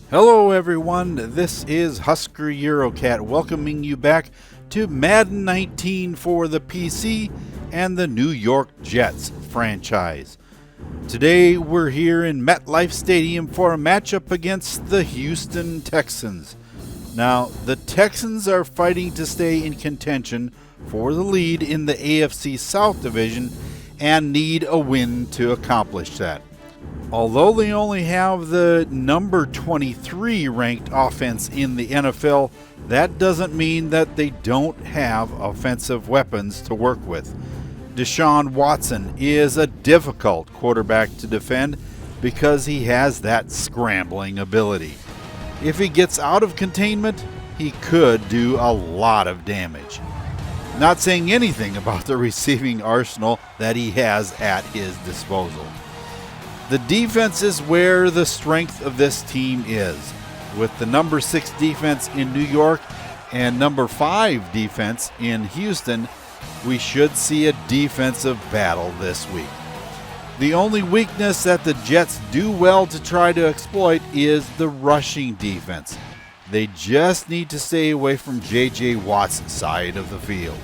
Hello everyone, this is Husker Eurocat welcoming you back to Madden 19 for the PC and the New York Jets franchise. Today we're here in Metlife Stadium for a matchup against the Houston Texans. Now, the Texans are fighting to stay in contention for the lead in the AFC South Division and need a win to accomplish that. Although they only have the number 23 ranked offense in the NFL, that doesn't mean that they don't have offensive weapons to work with. Deshaun Watson is a difficult quarterback to defend because he has that scrambling ability. If he gets out of containment, he could do a lot of damage. Not saying anything about the receiving arsenal that he has at his disposal. The defense is where the strength of this team is. With the number 6 defense in New York and number 5 defense in Houston, we should see a defensive battle this week. The only weakness that the Jets do well to try to exploit is the rushing defense. They just need to stay away from J.J. Watt's side of the field.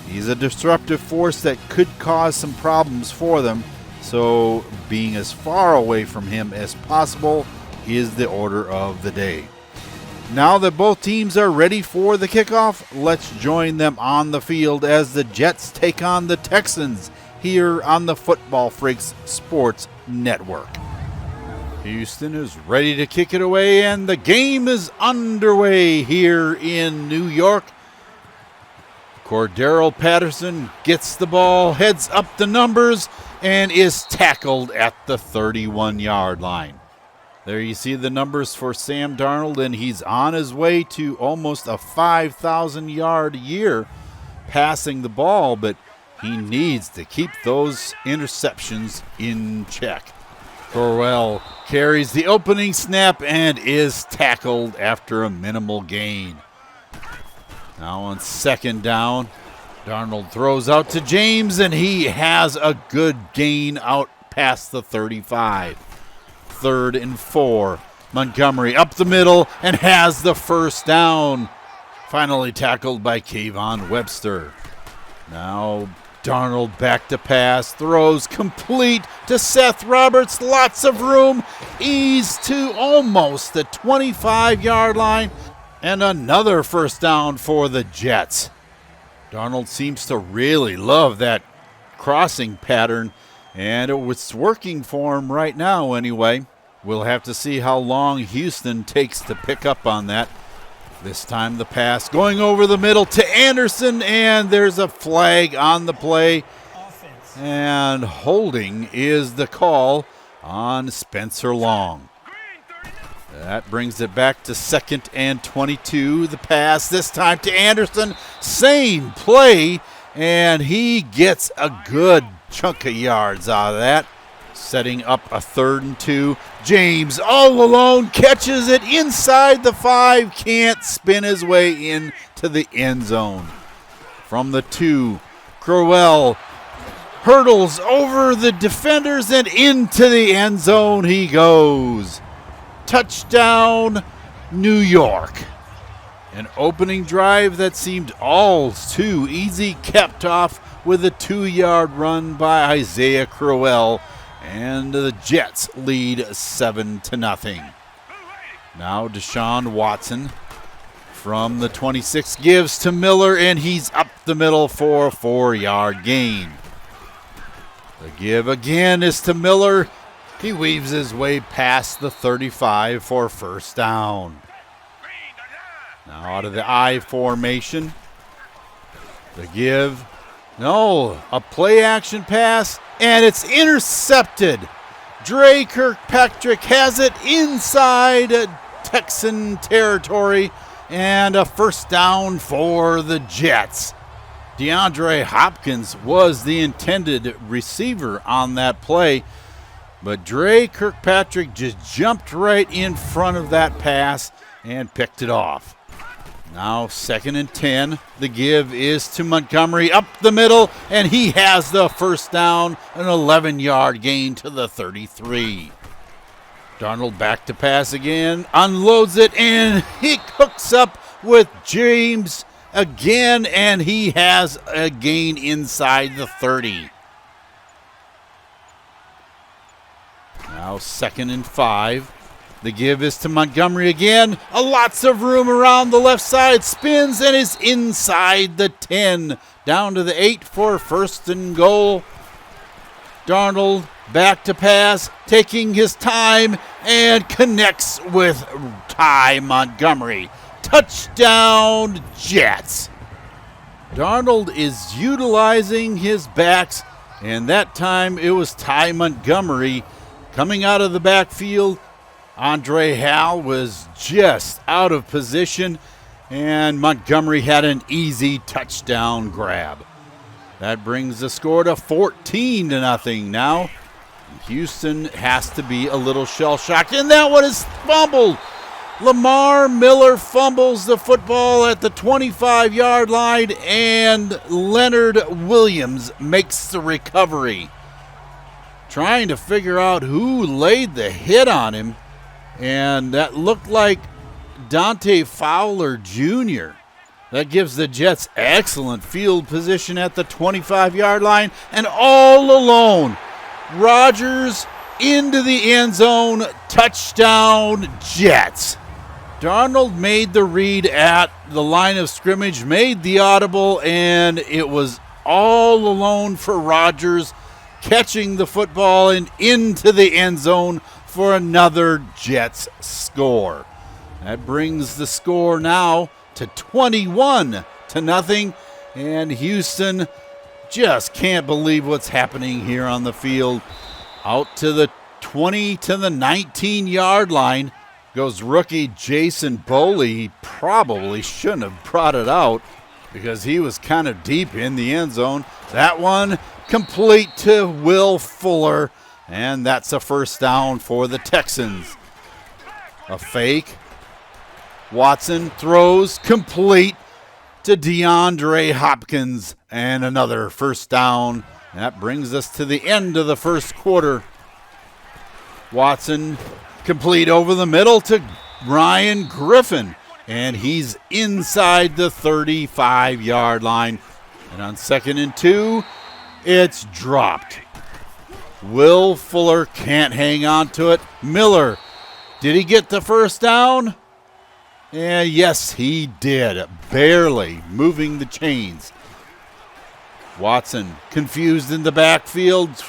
He's a disruptive force that could cause some problems for them, so being as far away from him as possible is the order of the day. Now that both teams are ready for the kickoff, let's join them on the field as the Jets take on the Texans here on the Football Freaks Sports Network. Houston is ready to kick it away, and the game is underway here in New York. Cordero Patterson gets the ball, heads up the numbers, and is tackled at the 31-yard line. There you see the numbers for Sam Darnold, and he's on his way to almost a 5,000-yard year passing the ball, but he needs to keep those interceptions in check. Corwell carries the opening snap and is tackled after a minimal gain. Now on second down, Darnold throws out to James, and he has a good gain out past the 35. 3rd and 4. Montgomery up the middle and has the first down. Finally tackled by Kayvon Webster. Now Darnold back to pass, throws complete to Seth Roberts. Lots of room. Ease to almost the 25-yard line. And another first down for the Jets. Darnold seems to really love that crossing pattern, and it's working for him right now anyway. We'll have to see how long Houston takes to pick up on that. This time the pass going over the middle to Anderson, and there's a flag on the play. And holding is the call on Spencer Long. That brings it back to 2nd and 22. The pass this time to Anderson. Same play, and he gets a good chunk of yards out of that. Setting up a 3rd and 2. James all alone catches it inside the 5. Can't spin his way into the end zone. From the 2, Crowell hurdles over the defenders and into the end zone he goes. Touchdown, New York. An opening drive that seemed all too easy, kept off with a 2-yard run by Isaiah Crowell, and the Jets lead 7-0. Now Deshaun Watson from the 26 gives to Miller, and he's up the middle for a 4-yard gain. The give again is to Miller. He weaves his way past the 35 for first down. Now out of the I formation. The give. No, a play action pass, and it's intercepted. Dre Kirkpatrick has it inside Texan territory, and a first down for the Jets. DeAndre Hopkins was the intended receiver on that play, but Dre Kirkpatrick just jumped right in front of that pass and picked it off. Now 2nd and 10. The give is to Montgomery up the middle, and he has the first down, an 11-yard gain to the 33. Darnold back to pass again, unloads it, and he hooks up with James again, and he has a gain inside the 30. Now 2nd and 5. The give is to Montgomery again. Lots of room around the left side. Spins and is inside the 10. Down to the 8 for 1st and goal. Darnold back to pass, taking his time, and connects with Ty Montgomery. Touchdown, Jets. Darnold is utilizing his backs, and that time it was Ty Montgomery coming out of the backfield. Andre Hall was just out of position, and Montgomery had an easy touchdown grab. That brings the score to 14-0 now. Houston has to be a little shell-shocked, and that one is fumbled. Lamar Miller fumbles the football at the 25-yard line, and Leonard Williams makes the recovery. Trying to figure out who laid the hit on him, and that looked like Dante Fowler Jr. That gives the Jets excellent field position at the 25-yard line, and all alone, Rodgers into the end zone, touchdown, Jets. Darnold made the read at the line of scrimmage, made the audible, and it was all alone for Rodgers, catching the football and into the end zone for another Jets score. That brings the score now to 21-0, and Houston just can't believe what's happening here on the field. Out to the 20 to the 19-yard line goes rookie Jason Boley. He probably shouldn't have brought it out because he was kind of deep in the end zone. That one complete to Will Fuller, and that's a 1st down for the Texans. A fake. Watson throws complete to DeAndre Hopkins, and another 1st down. That brings us to the end of the 1st quarter. Watson complete over the middle to Ryan Griffin, and he's inside the 35-yard line. And on 2nd and 2, it's dropped. Will Fuller can't hang on to it. Miller, did he get the 1st down? And yes, he did, barely moving the chains. Watson, confused in the backfield,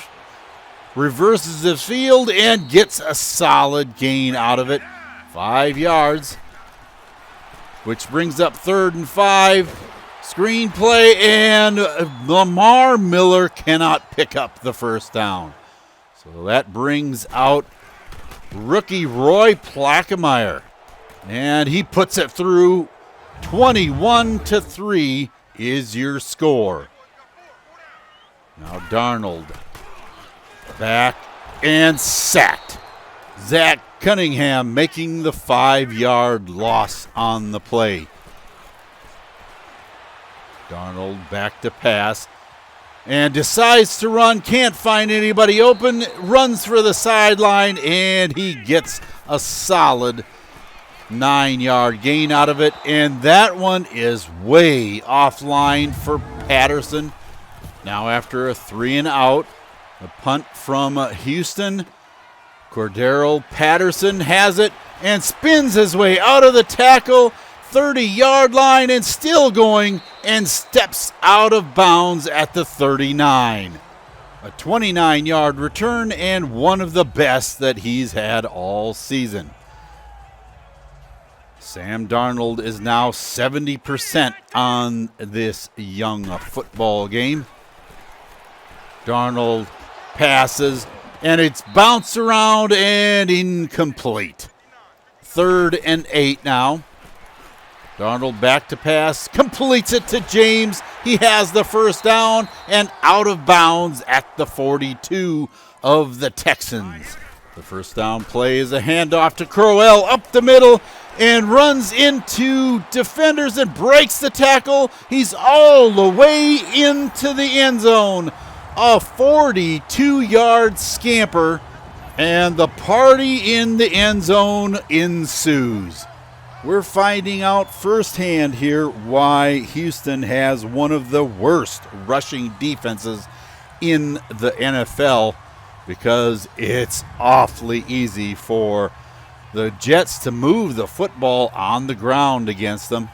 reverses the field and gets a solid gain out of it. 5 yards, which brings up 3rd and 5. Screenplay, and Lamar Miller cannot pick up the 1st down. So that brings out rookie Roy Plackmeyer. And he puts it through. 21-3 is your score. Now Darnold back and sacked. Zach Cunningham making the 5-yard loss on the play. Darnold back to pass and decides to run. Can't find anybody open. Runs for the sideline, and he gets a solid 9-yard gain out of it, and that one is way offline for Patterson. Now after a 3 and out, a punt from Houston. Cordero Patterson has it and spins his way out of the tackle, 30-yard line, and still going, and steps out of bounds at the 39. A 29-yard return, and one of the best that he's had all season. Sam Darnold is now 70% on this young football game. Darnold passes, and it's bounced around and incomplete. 3rd and 8 now. Darnold back to pass, completes it to James. He has the 1st down and out of bounds at the 42 of the Texans. The 1st down play is a handoff to Crowell up the middle and runs into defenders and breaks the tackle. He's all the way into the end zone. A 42-yard scamper And the party in the end zone ensues. We're finding out firsthand here why Houston has one of the worst rushing defenses in the NFL, because it's awfully easy for the Jets to move the football on the ground against them.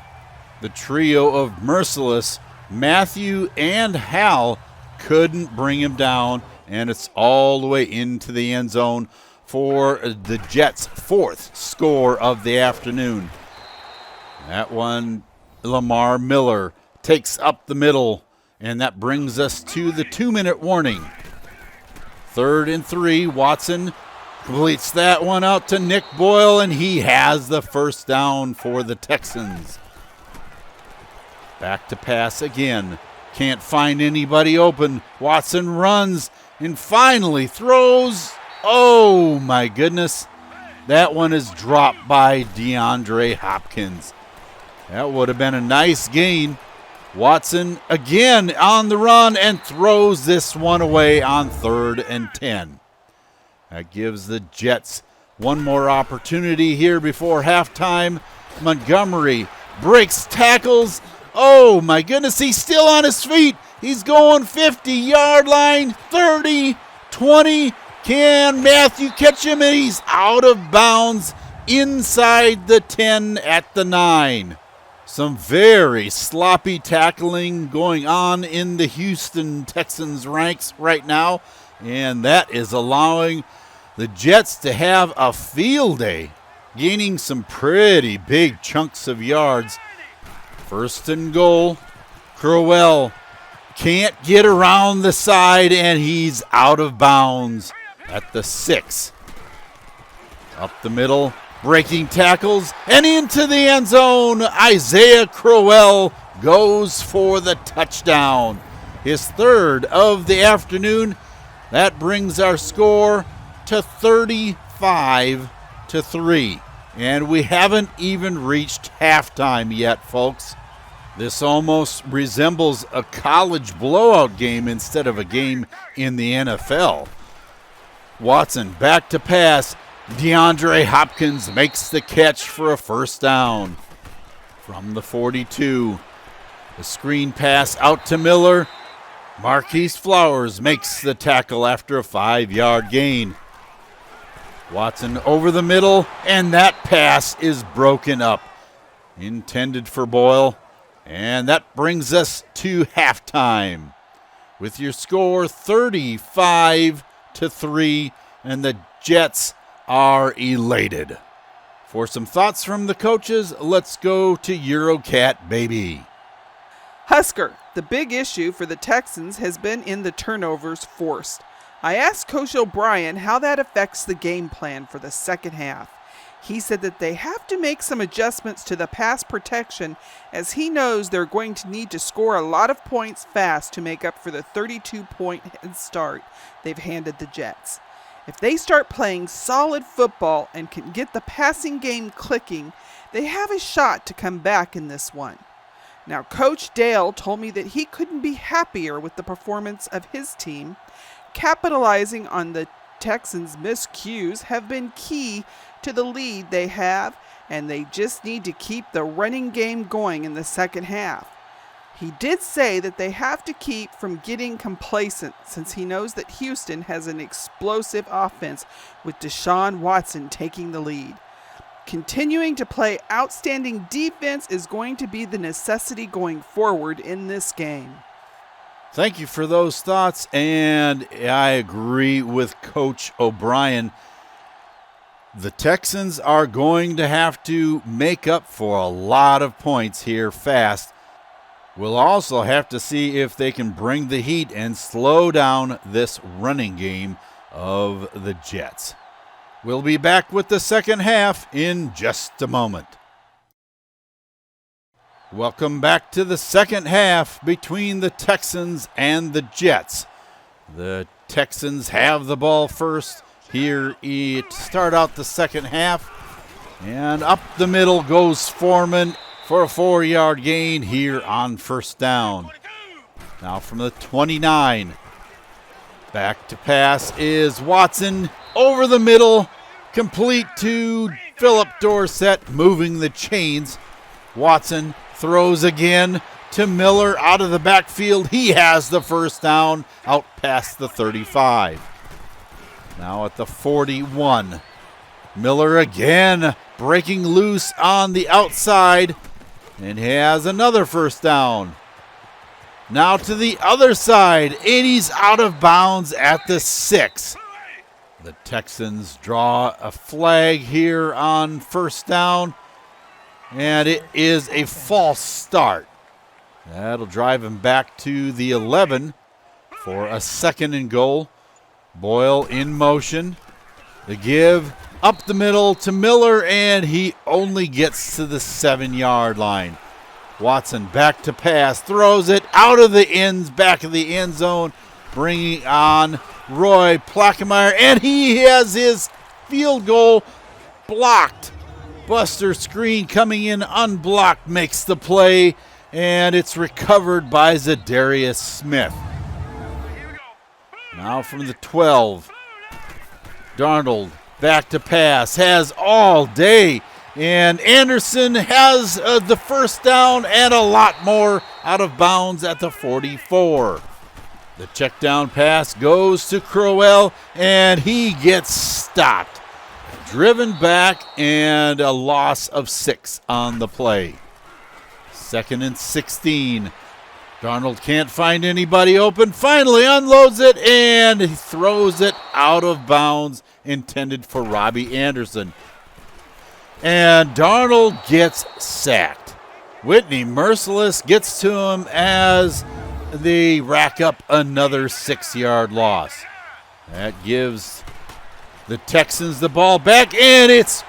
The trio of merciless Matthew and Hal couldn't bring him down, and it's all the way into the end zone for the Jets' fourth score of the afternoon. That one, Lamar Miller takes up the middle, and that brings us to the 2-minute warning. 3rd and 3, Watson completes that one out to Nick Boyle, and he has the first down for the Texans. Back to pass again. Can't find anybody open. Watson runs and finally throws. Oh, my goodness. That one is dropped by DeAndre Hopkins. That would have been a nice gain. Watson again on the run and throws this one away on 3rd and 10. That gives the Jets one more opportunity here before halftime. Montgomery breaks tackles. Oh, my goodness, he's still on his feet. He's going 50-yard line, 30, 20. Can Matthew catch him? And he's out of bounds inside the 10 at the 9. Some very sloppy tackling going on in the Houston Texans ranks right now, and that is allowing the Jets to have a field day, gaining some pretty big chunks of yards. 1st and goal. Crowell can't get around the side, and he's out of bounds at the 6. Up the middle, breaking tackles, and into the end zone. Isaiah Crowell goes for the touchdown. His 3rd of the afternoon. That brings our score to 35-3. And we haven't even reached halftime yet, folks. This almost resembles a college blowout game instead of a game in the NFL. Watson back to pass. DeAndre Hopkins makes the catch for a first down. From the 42, the screen pass out to Miller. Marquise Flowers makes the tackle after a 5-yard gain. Watson over the middle, and that pass is broken up. Intended for Boyle. And that brings us to halftime with your score 35-3, and the Jets are elated. For some thoughts from the coaches, let's go to Eurocat, baby. Husker, the big issue for the Texans has been in the turnovers forced. I asked Coach O'Brien how that affects the game plan for the second half. He said that they have to make some adjustments to the pass protection, as he knows they're going to need to score a lot of points fast to make up for the 32-point head start they've handed the Jets. If they start playing solid football and can get the passing game clicking, they have a shot to come back in this one. Now, Coach Dale told me that he couldn't be happier with the performance of his team. Capitalizing on the Texans' miscues have been key to the lead they have, and they just need to keep the running game going in the second half. He did say that they have to keep from getting complacent, since he knows that Houston has an explosive offense with Deshaun Watson taking the lead. Continuing to play outstanding defense is going to be the necessity going forward in this game. Thank you for those thoughts, and I agree with Coach O'Brien. The Texans are going to have to make up for a lot of points here fast. We'll also have to see if they can bring the heat and slow down this running game of the Jets. We'll be back with the second half in just a moment. Welcome back to the second half between the Texans and the Jets. The Texans have the ball first here to start out the second half. And up the middle goes Foreman for a 4-yard gain here on first down. Now from the 29. Back to pass is Watson. over the middle, complete to Philip Dorsett, moving the chains. Watson throws again to Miller out of the backfield. He has the first down out past the 35. Now at the 41. Miller again breaking loose on the outside and has another first down. Now to the other side, and he's out of bounds at the 6. The Texans draw a flag here on first down, and it is a false start. That'll drive him back to the 11 for a 2nd and goal. Boyle in motion. The give up the middle to Miller, and he only gets to the 7-yard line. Watson back to pass, throws it out of the back of the end zone, bringing on Roy Plackmeyer, and he has his field goal blocked. Buster Screen coming in unblocked makes the play, and it's recovered by Zadarius Smith. Now from the 12, Darnold back to pass, has all day, and Anderson has the first down and a lot more out of bounds at the 44. The check down pass goes to Crowell, and he gets stopped. Driven back, and a loss of 6 on the play. 2nd and 16. Darnold can't find anybody open, finally unloads it, and he throws it out of bounds, intended for Robbie Anderson. And Darnold gets sacked. Whitney Merciless gets to him as they rack up another 6-yard loss. That gives the Texans the ball back, and it's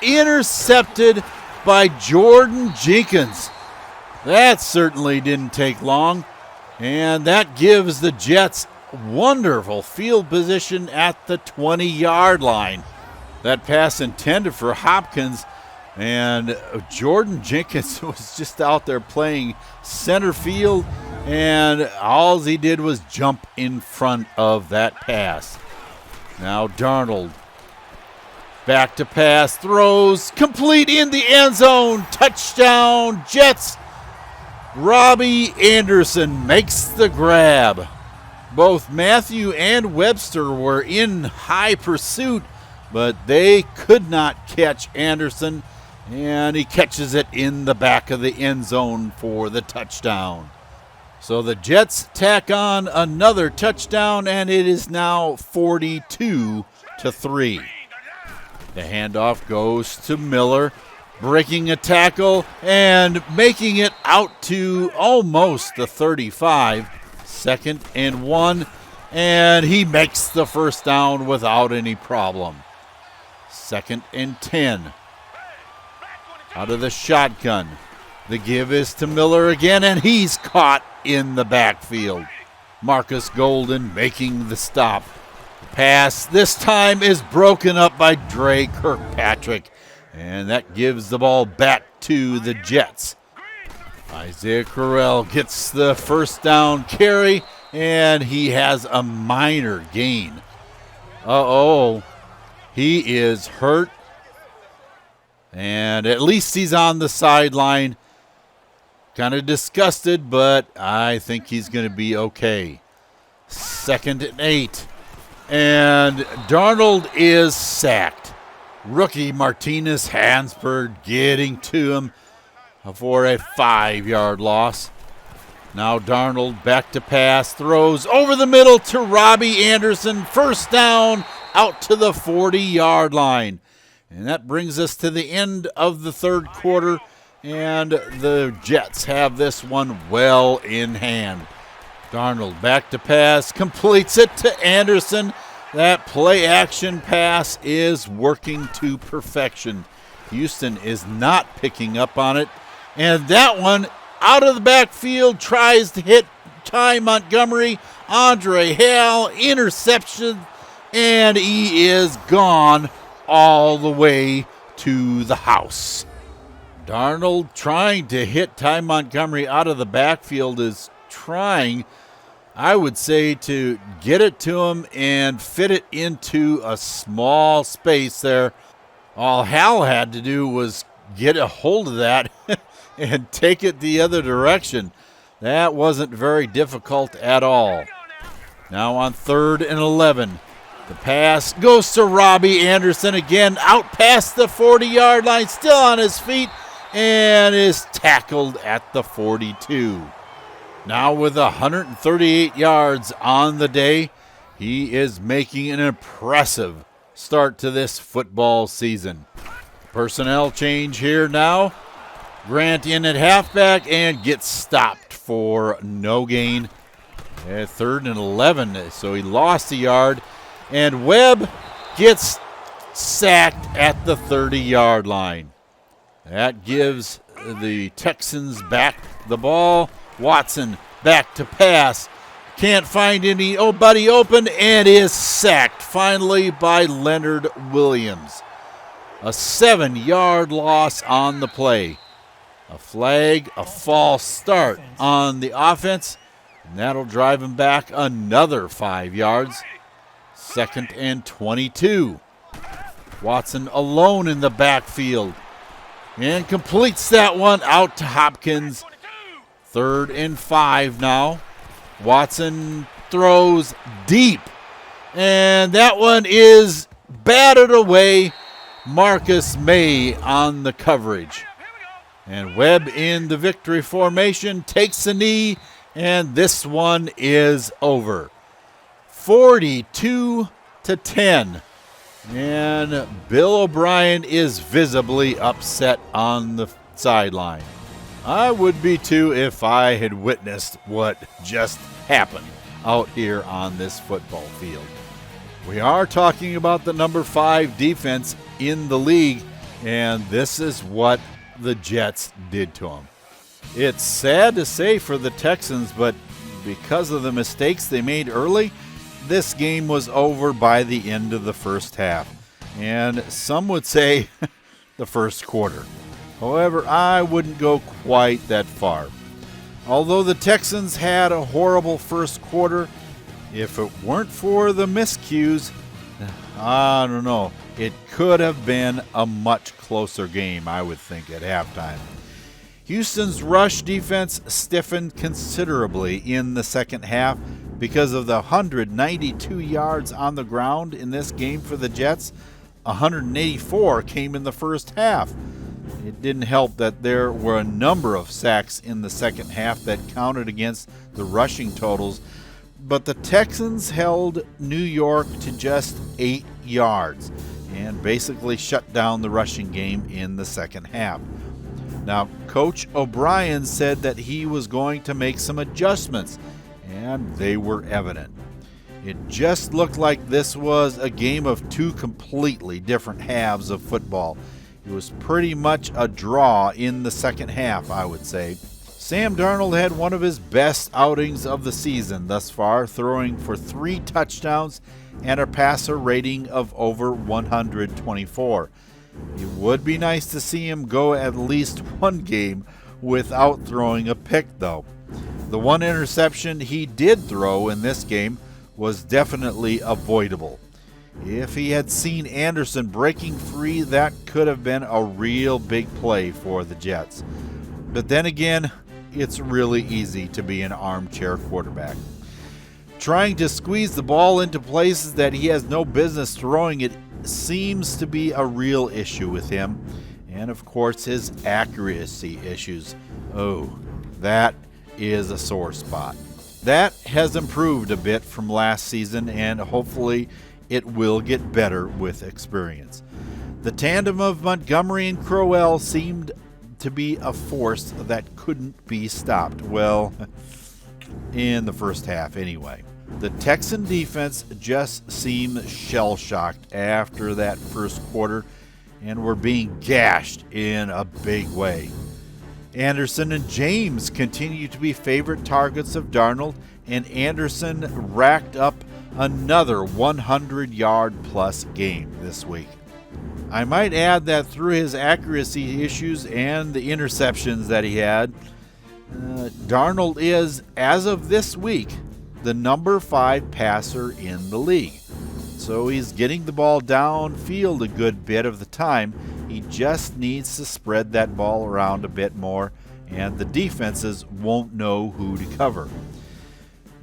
intercepted by Jordan Jenkins. That certainly didn't take long, and that gives the Jets wonderful field position at the 20-yard line. That pass intended for Hopkins, and Jordan Jenkins was just out there playing center field, and all he did was jump in front of that pass. Now Darnold back to pass, throws complete in the end zone. Touchdown Jets. Robbie Anderson makes the grab. Both Matthew and Webster were in high pursuit, but they could not catch Anderson, and he catches it in the back of the end zone for the touchdown. So the Jets tack on another touchdown, and it is now 42-3. The handoff goes to Miller, breaking a tackle and making it out to almost the 35. 2nd and 1, and he makes the first down without any problem. 2nd and 10. Out of the shotgun. The give is to Miller again, and he's caught in the backfield. Marcus Golden making the stop. The pass this time is broken up by Dre Kirkpatrick, and that gives the ball back to the Jets. Isaiah Crowell gets the first down carry, and he has a minor gain. He is hurt, and at least he's on the sideline. Kind of disgusted, but I think he's going to be okay. 2nd and 8, and Darnold is sacked. Rookie Martinez Hansberg getting to him for a 5-yard loss. Now Darnold back to pass, throws over the middle to Robbie Anderson. First down out to the 40-yard line. And that brings us to the end of the third quarter, and the Jets have this one well in hand. Darnold back to pass, completes it to Anderson. That play-action pass is working to perfection. Houston is not picking up on it. And that one, out of the backfield, tries to hit Ty Montgomery. Andre Hale, interception, and he is gone all the way to the house. Darnold trying to hit Ty Montgomery out of the backfield is trying, I would say to get it to him and fit it into a small space there. All Hal had to do was get a hold of that and take it the other direction. That wasn't very difficult at all. Now on 3rd and 11. The pass goes to Robbie Anderson again, out past the 40-yard line, still on his feet, and is tackled at the 42. Now with 138 yards on the day, he is making an impressive start to this football season. Personnel change here now. Grant in at halfback and gets stopped for no gain at 3rd and 11. So he lost a yard, and Webb gets sacked at the 30-yard line. That gives the Texans back the ball. Watson back to pass. Can't find anybody open and is sacked finally by Leonard Williams. A 7-yard loss on the play. A flag, a false start on the offense, and that'll drive him back another 5 yards. 2nd and 22. Watson alone in the backfield and completes that one out to Hopkins. 3rd and 5 now. Watson throws deep, and that one is batted away. Marcus May on the coverage. And Webb in the victory formation takes a knee, and this one is over. 42-10. And Bill O'Brien is visibly upset on the sideline. I would be too if I had witnessed what just happened out here on this football field. We are talking about the number 5 defense in the league, and this is what the Jets did to them. It's sad to say for the Texans, but because of the mistakes they made early, this game was over by the end of the first half, and some would say the first quarter. However, I wouldn't go quite that far. Although the Texans had a horrible first quarter, if it weren't for the miscues, I don't know, it could have been a much closer game, I would think, at halftime. Houston's rush defense stiffened considerably in the second half because of the 192 yards on the ground in this game for the Jets. 184 came in the first half. It didn't help that there were a number of sacks in the second half that counted against the rushing totals, but the Texans held New York to just 8 yards and basically shut down the rushing game in the second half. Now, Coach O'Brien said that he was going to make some adjustments, and they were evident. It just looked like this was a game of two completely different halves of football. It was pretty much a draw in the second half, I would say. Sam Darnold had one of his best outings of the season thus far, throwing for 3 touchdowns and a passer rating of over 124. It would be nice to see him go at least one game without throwing a pick, though. The one interception he did throw in this game was definitely avoidable. If he had seen Anderson breaking free, that could have been a real big play for the Jets. But then again, it's really easy to be an armchair quarterback. Trying to squeeze the ball into places that he has no business throwing it seems to be a real issue with him. And of course, his accuracy issues. Oh, that is a sore spot. That has improved a bit from last season, and hopefully it will get better with experience. The tandem of Montgomery and Crowell seemed to be a force that couldn't be stopped. Well, in the first half anyway. The Texan defense just seemed shell-shocked after that first quarter and were being gashed in a big way. Anderson and James continue to be favorite targets of Darnold, and Anderson racked up another 100-yard-plus game this week. I might add that through his accuracy issues and the interceptions that he had, Darnold is, as of this week, the number 5 passer in the league. So he's getting the ball downfield a good bit of the time. He just needs to spread that ball around a bit more, and the defenses won't know who to cover.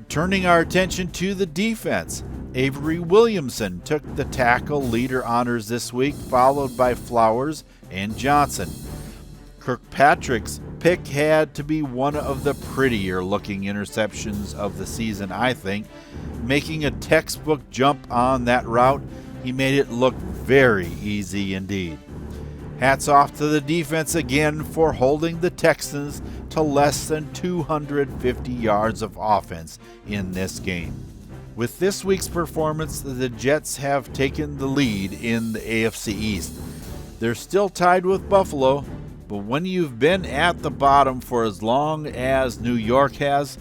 Turning our attention to the defense, Avery Williamson took the tackle leader honors this week, followed by Flowers and Johnson. Kirkpatrick's pick had to be one of the prettier looking interceptions of the season, I think. Making a textbook jump on that route, he made it look very easy indeed. Hats off to the defense again for holding the Texans to less than 250 yards of offense in this game. With this week's performance, the Jets have taken the lead in the AFC East. They're still tied with Buffalo, but when you've been at the bottom for as long as New York has,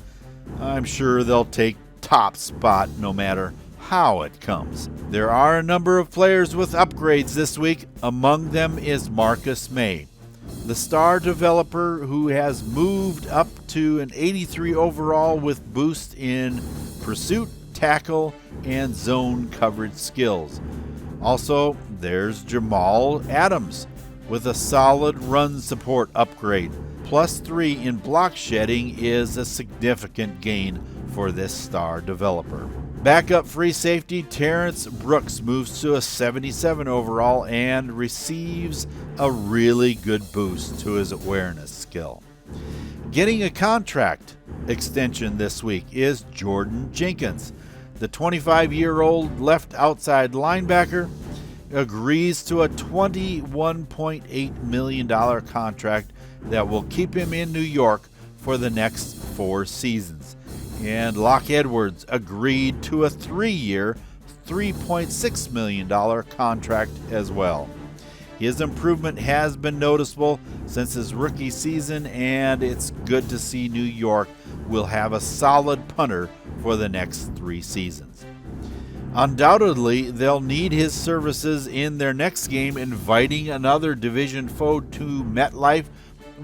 I'm sure they'll take top spot no matter how it comes. There are a number of players with upgrades this week. Among them is Marcus May, the star developer who has moved up to an 83 overall with boost in pursuit, tackle, and zone coverage skills. Also, there's Jamal Adams with a solid run support upgrade. +3 in block shedding is a significant gain for this star developer. Backup free safety Terrence Brooks moves to a 77 overall and receives a really good boost to his awareness skill. Getting a contract extension this week is Jordan Jenkins. The 25-year-old left outside linebacker agrees to a $21.8 million contract that will keep him in New York for the next 4 seasons. And Locke Edwards agreed to a 3-year, $3.6 million contract as well. His improvement has been noticeable since his rookie season, and it's good to see New York will have a solid punter for the next 3 seasons. Undoubtedly, they'll need his services in their next game, inviting another division foe to MetLife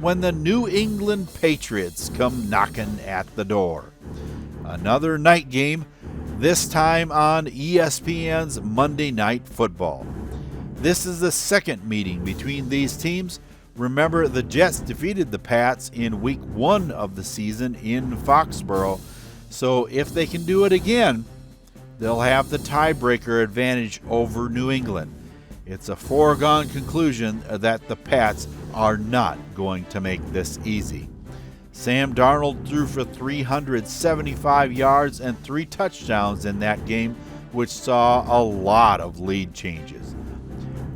when the New England Patriots come knocking at the door. Another night game, this time on ESPN's Monday Night Football. This is the second meeting between these teams. Remember, the Jets defeated the Pats in Week 1 of the season in Foxborough, so if they can do it again, they'll have the tiebreaker advantage over New England. It's a foregone conclusion that the Pats are not going to make this easy. Sam Darnold threw for 375 yards and 3 touchdowns in that game, which saw a lot of lead changes.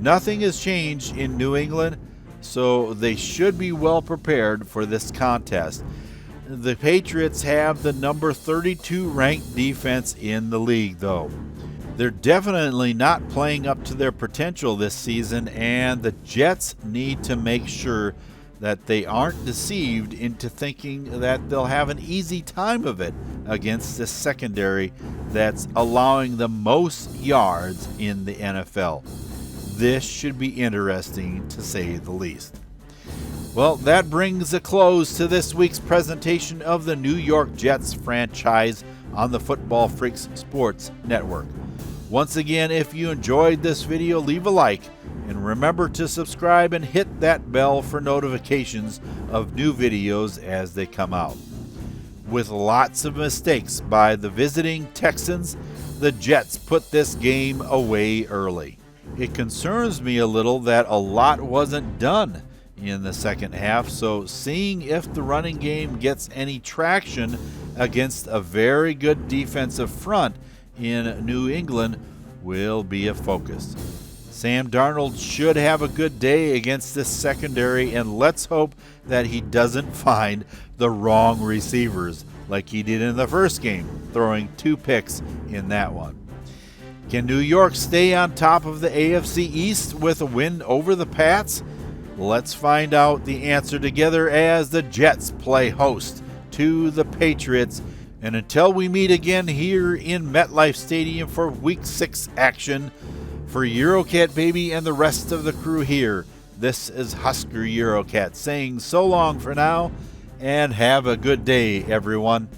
Nothing has changed in New England, so they should be well prepared for this contest. The Patriots have the number 32 ranked defense in the league, though. They're definitely not playing up to their potential this season, and the Jets need to make sure that they aren't deceived into thinking that they'll have an easy time of it against the secondary that's allowing the most yards in the NFL. This should be interesting, to say the least. Well, that brings a close to this week's presentation of the New York Jets franchise on the Football Freaks Sports Network. Once again, if you enjoyed this video, leave a like and remember to subscribe and hit that bell for notifications of new videos as they come out. With lots of mistakes by the visiting Texans, the Jets put this game away early. It concerns me a little that a lot wasn't done in the second half, so seeing if the running game gets any traction against a very good defensive front in New England will be a focus. Sam Darnold should have a good day against this secondary, and let's hope that he doesn't find the wrong receivers like he did in the first game, throwing 2 picks in that one. Can New York stay on top of the AFC East with a win over the Pats? Let's find out the answer together as the Jets play host to the Patriots. And until we meet again here in Metlife Stadium for Week 6 action, for Eurocat Baby and the rest of the crew here, this is Husker Eurocat saying so long for now, and have a good day, everyone.